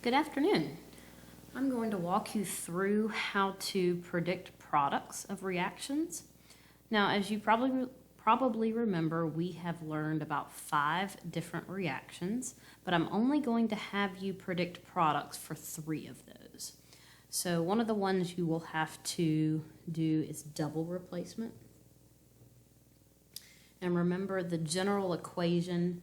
Good afternoon. I'm going to walk you through how to predict products of reactions. Now, as you probably remember, we have learned about 5 different reactions, but I'm only going to have you predict products for 3 of those. So one of the ones you will have to do is double replacement. And remember, the general equation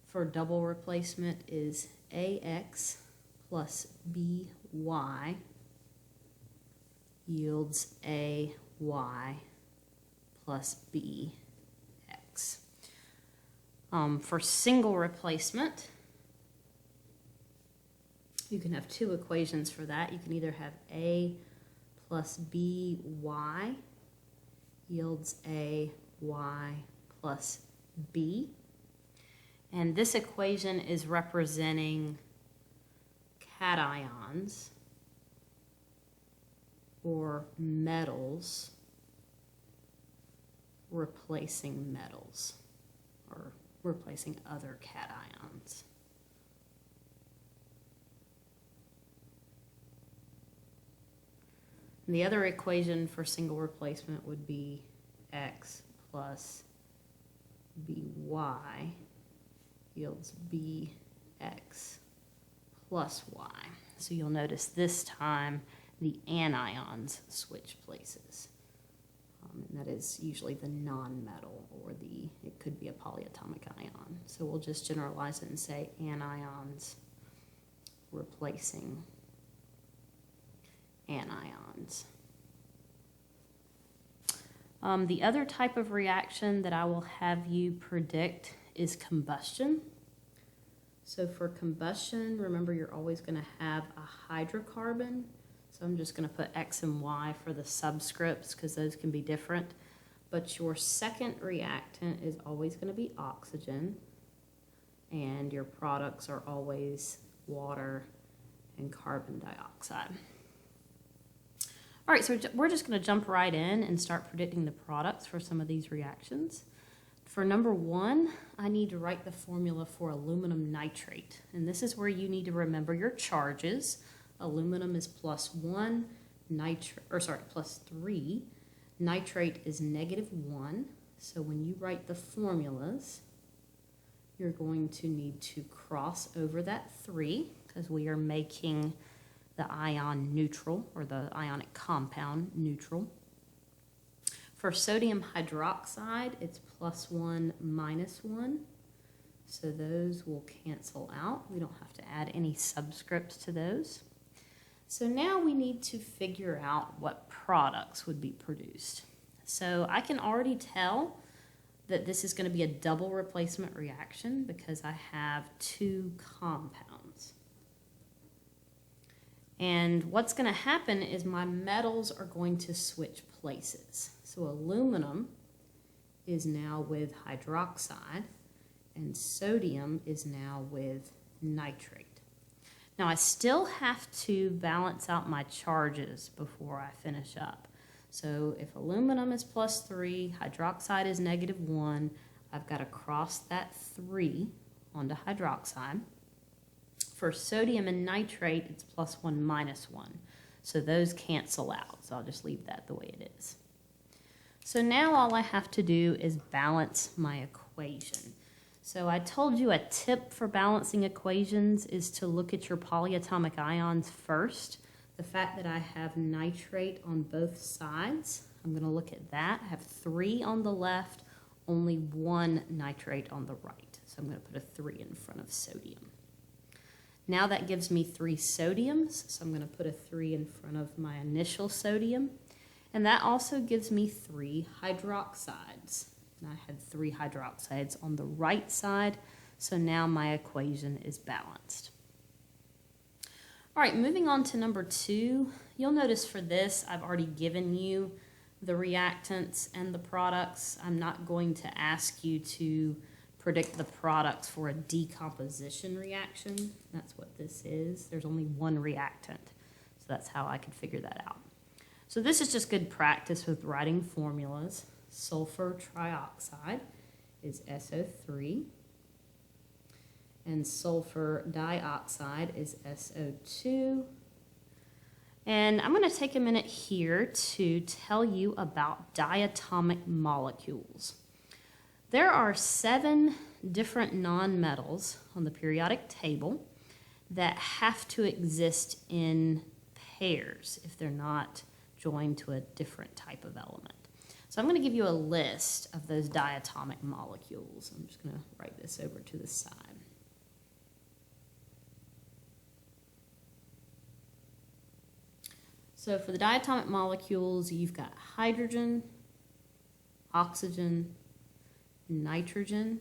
for double replacement is AX plus BY yields AY plus BX. For single replacement, you can have 2 equations for that. You can either have A plus BY yields AY plus B. And this equation is representing cations or metals replacing metals or replacing other cations. And the other equation for single replacement would be X plus BY yields BX plus Y. So you'll notice this time the anions switch places. And that is usually the non-metal, or it could be a polyatomic ion. So we'll just generalize it and say anions replacing anions. The other type of reaction that I will have you predict is combustion. So for combustion, remember you're always going to have a hydrocarbon. So I'm just going to put X and Y for the subscripts because those can be different. But your second reactant is always going to be oxygen. And your products are always water and carbon dioxide. All right, so we're just going to jump right in and start predicting the products for some of these reactions. For number 1, I need to write the formula for aluminum nitrate. And this is where you need to remember your charges. Aluminum is +1, +3. Nitrate is -1. So when you write the formulas, you're going to need to cross over that 3 because we are making the ion neutral, or the ionic compound neutral. For sodium hydroxide, it's +1, -1. So those will cancel out. We don't have to add any subscripts to those. So now we need to figure out what products would be produced. So I can already tell that this is going to be a double replacement reaction because I have 2 compounds. And what's going to happen is my metals are going to switch places. So aluminum is now with hydroxide and sodium is now with nitrate. Now I still have to balance out my charges before I finish up. So if aluminum is +3, hydroxide is -1, I've got to cross that 3 onto hydroxide. For sodium and nitrate, it's +1, -1. So those cancel out. So I'll just leave that the way it is. So now all I have to do is balance my equation. So I told you a tip for balancing equations is to look at your polyatomic ions first. The fact that I have nitrate on both sides, I'm going to look at that. I have 3 on the left, only 1 nitrate on the right. So I'm going to put a 3 in front of sodium. Now that gives me 3 sodiums, so I'm going to put a 3 in front of my initial sodium. And that also gives me 3 hydroxides. And I had 3 hydroxides on the right side, so now my equation is balanced. All right, moving on to number 2, you'll notice for this I've already given you the reactants and the products. I'm not going to ask you to predict the products for a decomposition reaction. That's what this is. There's only 1 reactant, so that's how I could figure that out. So this is just good practice with writing formulas. Sulfur trioxide is SO3. and sulfur dioxide is SO2. And I'm going to take a minute here to tell you about diatomic molecules. There are 7 different nonmetals on the periodic table that have to exist in pairs if they're not joined to a different type of element. So I'm going to give you a list of those diatomic molecules. I'm just going to write this over to the side. So for the diatomic molecules, you've got hydrogen, oxygen, nitrogen,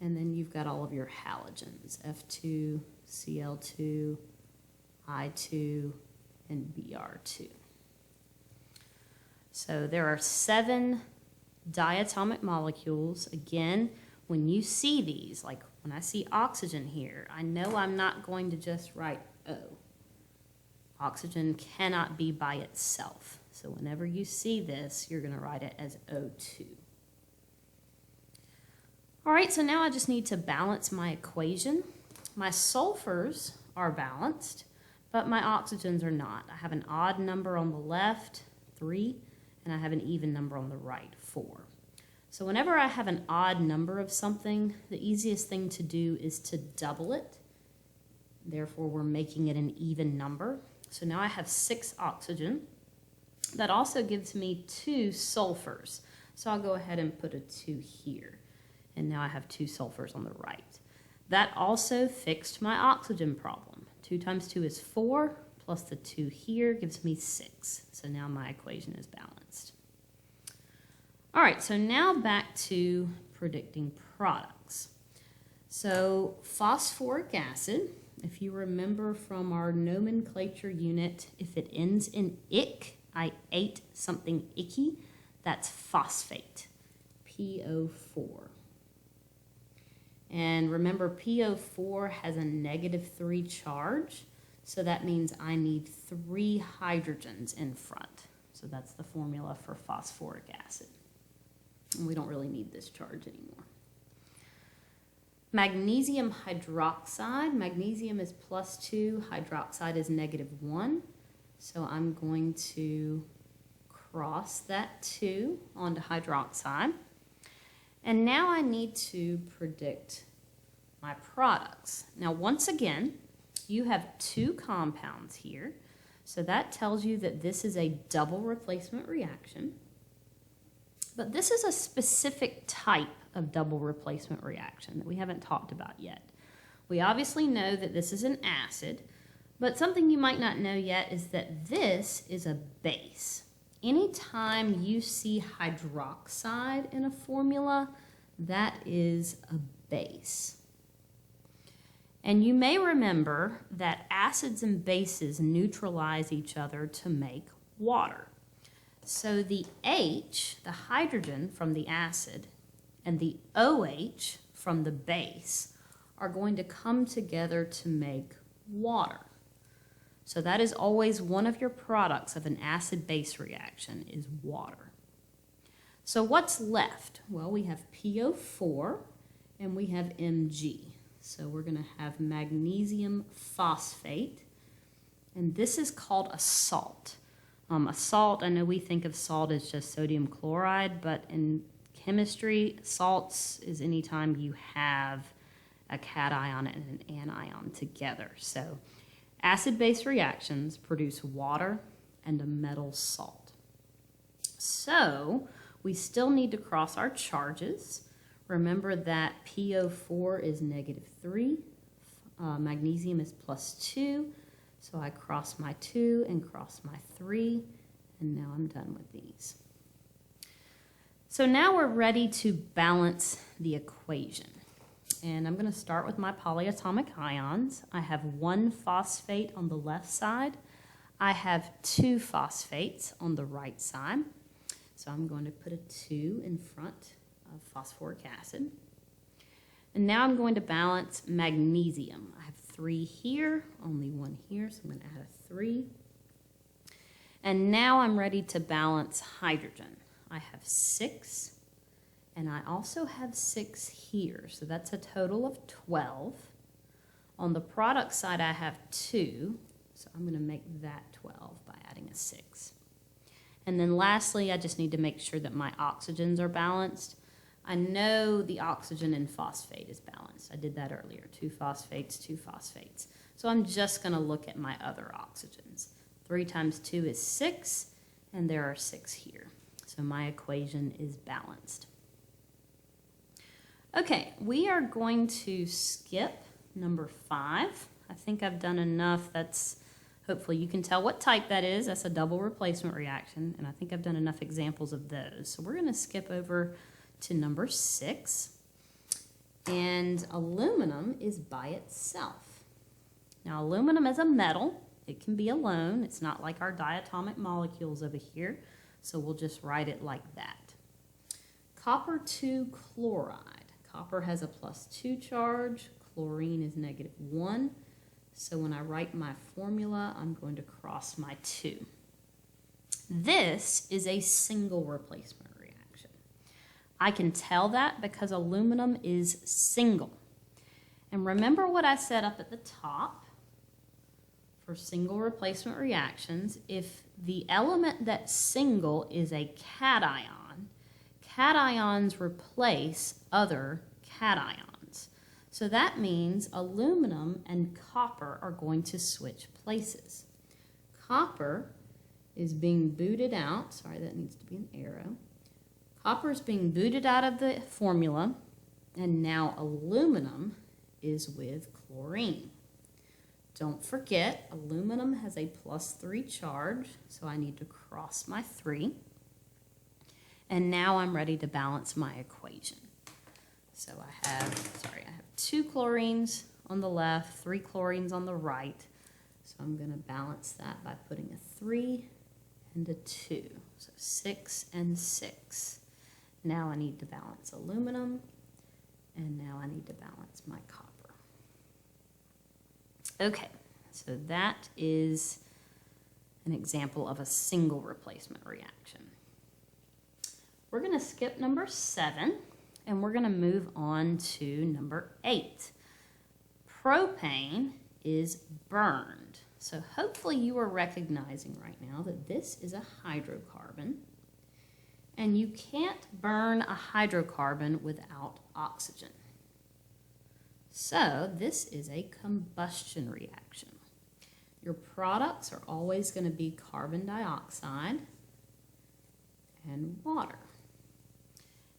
and then you've got all of your halogens, F2, Cl2, I2, and Br2. So there are 7 diatomic molecules. Again, when you see these, like when I see oxygen here, I know I'm not going to just write O. Oxygen cannot be by itself. So whenever you see this, you're going to write it as O2. All right, so now I just need to balance my equation. My sulfurs are balanced, but my oxygens are not. I have an odd number on the left, 3, and I have an even number on the right, 4. So whenever I have an odd number of something, the easiest thing to do is to double it. Therefore, we're making it an even number. So now I have 6 oxygen. That also gives me 2 sulfurs. So I'll go ahead and put a 2 here. And now I have 2 sulfurs on the right. That also fixed my oxygen problem. 2 times 2 is 4, plus the 2 here gives me 6. So now my equation is balanced. All right, so now back to predicting products. So phosphoric acid, if you remember from our nomenclature unit, if it ends in ick, I ate something icky, that's phosphate, PO4. And remember, PO4 has a -3 charge, so that means I need 3 hydrogens in front. So that's the formula for phosphoric acid. And we don't really need this charge anymore. Magnesium hydroxide, magnesium is +2, hydroxide is -1. So I'm going to cross that 2 onto hydroxide. And now I need to predict my products. Now, once again, you have 2 compounds here. So that tells you that this is a double replacement reaction. But this is a specific type of double replacement reaction that we haven't talked about yet. We obviously know that this is an acid, but something you might not know yet is that this is a base. Anytime you see hydroxide in a formula, that is a base. And you may remember that acids and bases neutralize each other to make water. So the H, the hydrogen from the acid, and the OH from the base are going to come together to make water. So that is always one of your products of an acid-base reaction is water. So what's left? Well, we have PO4 and we have Mg. So we're going to have magnesium phosphate, and this is called a salt. A salt, I know we think of salt as just sodium chloride, but in chemistry, salts is anytime you have a cation and an anion together. So acid-base reactions produce water and a metal salt. So we still need to cross our charges. Remember that PO4 is -3, magnesium is +2, so I cross my 2 and cross my 3, and now I'm done with these. So now we're ready to balance the equation. And I'm going to start with my polyatomic ions. I have 1 phosphate on the left side. I have 2 phosphates on the right side. So I'm going to put a 2 in front of phosphoric acid. And now I'm going to balance magnesium. I have 3 here, only 1 here, so I'm going to add a 3. And now I'm ready to balance hydrogen. I have 6 and I also have 6 here, so that's a total of 12. On the product side, I have 2, so I'm going to make that 12 by adding a 6. And then lastly, I just need to make sure that my oxygens are balanced. I know the oxygen in phosphate is balanced. I did that earlier, 2 phosphates, 2 phosphates. So I'm just going to look at my other oxygens. 3 times 2 is 6, and there are 6 here. So my equation is balanced. Okay, we are going to skip number 5. I think I've done enough. Hopefully you can tell what type that is. That's a double replacement reaction, and I think I've done enough examples of those. So we're going to skip over to number 6. And aluminum is by itself. Now, aluminum is a metal. It can be alone. It's not like our diatomic molecules over here, so we'll just write it like that. Copper 2 chloride. Copper has a +2 charge. Chlorine is -1. So when I write my formula, I'm going to cross my 2. This is a single replacement reaction. I can tell that because aluminum is single. And remember what I said up at the top for single replacement reactions. If the element that's single is a cation, cations replace other cations. So that means aluminum and copper are going to switch places. Copper is being booted out. Sorry, that needs to be an arrow. Copper is being booted out of the formula, and now aluminum is with chlorine. Don't forget, aluminum has a +3 charge, so I need to cross my 3. And now I'm ready to balance my equation. So I have 2 chlorines on the left, 3 chlorines on the right. So I'm going to balance that by putting a 3 and a 2. So 6 and 6. Now I need to balance aluminum, and now I need to balance my copper. Okay, so that is an example of a single replacement reaction. We're going to skip number 7, and we're going to move on to number 8. Propane is burned. So hopefully you are recognizing right now that this is a hydrocarbon, and you can't burn a hydrocarbon without oxygen. So this is a combustion reaction. Your products are always going to be carbon dioxide and water.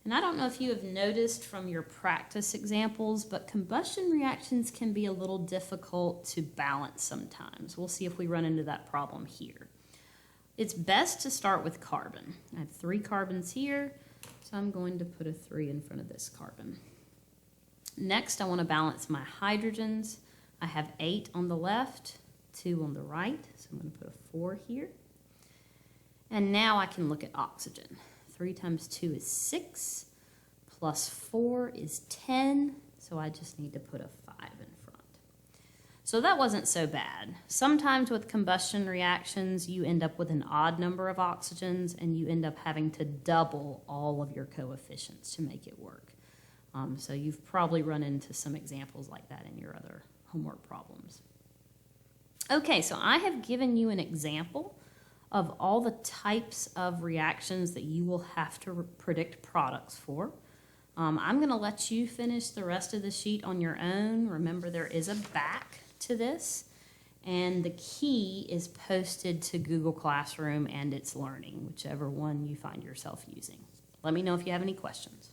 And I don't know if you have noticed from your practice examples, but combustion reactions can be a little difficult to balance sometimes. We'll see if we run into that problem here. It's best to start with carbon. I have 3 carbons here, so I'm going to put a 3 in front of this carbon. Next, I want to balance my hydrogens. I have 8 on the left, 2 on the right, so I'm going to put a 4 here. And now I can look at oxygen. 3 times 2 is 6, plus 4 is 10, so I just need to put a 5 in front. So that wasn't so bad. Sometimes with combustion reactions, you end up with an odd number of oxygens, and you end up having to double all of your coefficients to make it work. So you've probably run into some examples like that in your other homework problems. Okay, so I have given you an example of all the types of reactions that you will have to predict products for. I'm going to let you finish the rest of the sheet on your own. Remember, there is a back to this, and the key is posted to Google Classroom and It's Learning, whichever one you find yourself using. Let me know if you have any questions.